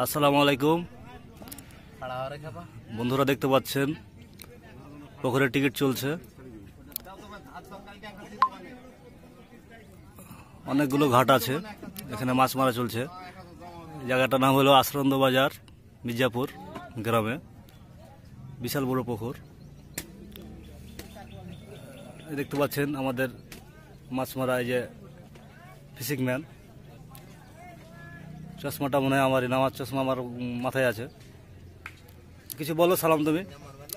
আসসালামু আলাইকুম বন্ধুরা, দেখতে পাচ্ছেন পুকুরের টিকিট চলছে। অনেকগুলো ঘাট আছে, এখানে মাছ মারা চলছে। জায়গাটার নাম হলো আশ্রন্দ বাজার, মির্জাপুর গ্রামে। বিশাল বড় পুকুর। দেখতে পাচ্ছেন আমাদের মাছ মারা, এই যে ফিশিং ম্যান। চশমাটা মনে হয় আমারই, নামাজ চশমা আমার মাথায় আছে। কিছু বলো সালাম, তুমি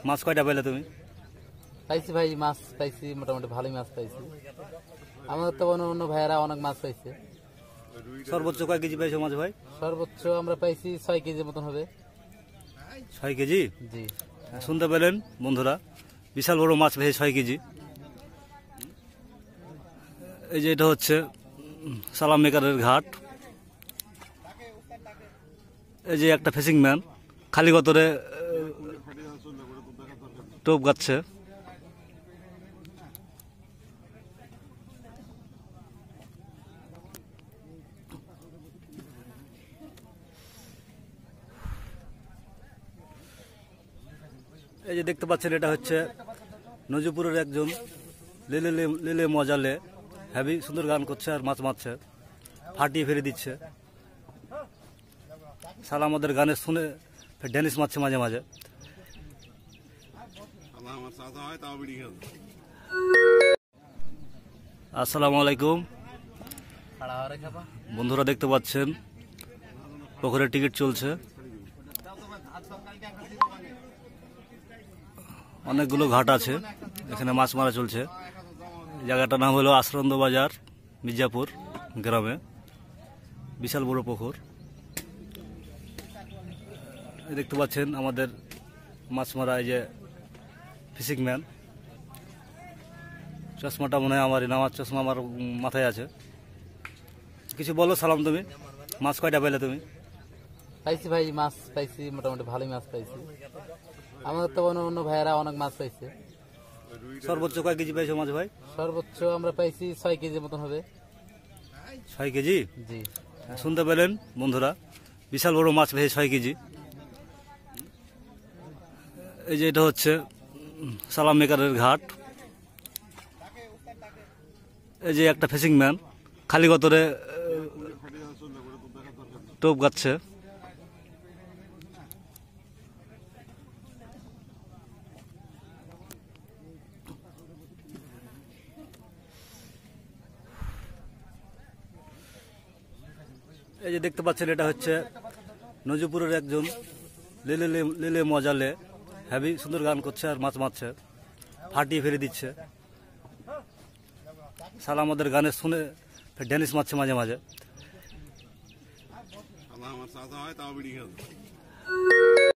মাছ কয়টা পাইলে? তুমি পাইছি ভাই, মাছ পাইছি, মোটামুটি ভালোই মাছ পাইছি। আমাদের তো অন্য ভাইয়েরা অনেক মাছ পাইছে। সর্বোচ্চ কয় কেজি পাইছো মাছ ভাই? সর্বোচ্চ আমরা পাইছি 6 কেজি মতন হবে। 6 কেজি? জি, শুনতে পেলেন বন্ধুরা, বিশাল বড় মাছ পেয়েছে 6 কেজি। এই যে এটা হচ্ছে সালাম মেকারের ঘাট। এই যে একটা ফিশিং ম্যান খালি গতরে টোপ গাচ্ছে। এই যে দেখতে পাচ্ছেন, এটা হচ্ছে নজিপুরের একজন লেলে লেলে মজালে হেভি সুন্দর গান করছে আর মাছ মারছে, ফাটিয়ে ফেলে দিচ্ছে। সালা আমাদের গানে শুনে ড্যানিস মারছে মাঝে মাঝে। আসসালামু আলাইকুম বন্ধুরা, দেখতে পাচ্ছেন পুকুরের টিকিট চলছে। অনেকগুলো ঘাট আছে, এখানে মাছ মারা চলছে। জায়গাটার নাম হলো আশ্রন্দ বাজার, মির্জাপুর গ্রামে। বিশাল বড় পুকুর। দেখতে পাচ্ছেন আমাদের মাছ মারা, এই যে ফিশিং ম্যান। চশমাটা মনে হয় আমারই, নামাজ চশমা আমার মাথায় আছে। কিছু বলো সালাম, তুমি মাছ কয়টা পাইলে? তুমি পাইছি ভাই, মাছ পাইছি, মোটামুটি ভালোই মাছ পাইছি। আমাদের তো অন্য ভাইয়েরা অনেক মাছ পাইছে। সর্বোচ্চ কয় কেজি পাইছো মাছ ভাই? সর্বোচ্চ আমরা পাইছি 6 কেজি মতন হবে। 6 কেজি? জি, শুনতে পেলেন বন্ধুরা, বিশাল বড় মাছ পেয়েছে 6 কেজি। এই যে এটা হচ্ছে সালাম মেকারের ঘাট। এই যে একটা ফিশিং ম্যান খালি গতরে টোপ গাচ্ছে। এই যে দেখতে পাচ্ছেন, এটা হচ্ছে নজিপুরের একজন লেলে লেলে মজালে হেভি সুন্দর গান করছে আর মাছ মারছে, ফাটিয়ে ফেলে দিচ্ছে। সালা আমাদের গানে শুনে ড্যানিস মারছে মাঝে মাঝে।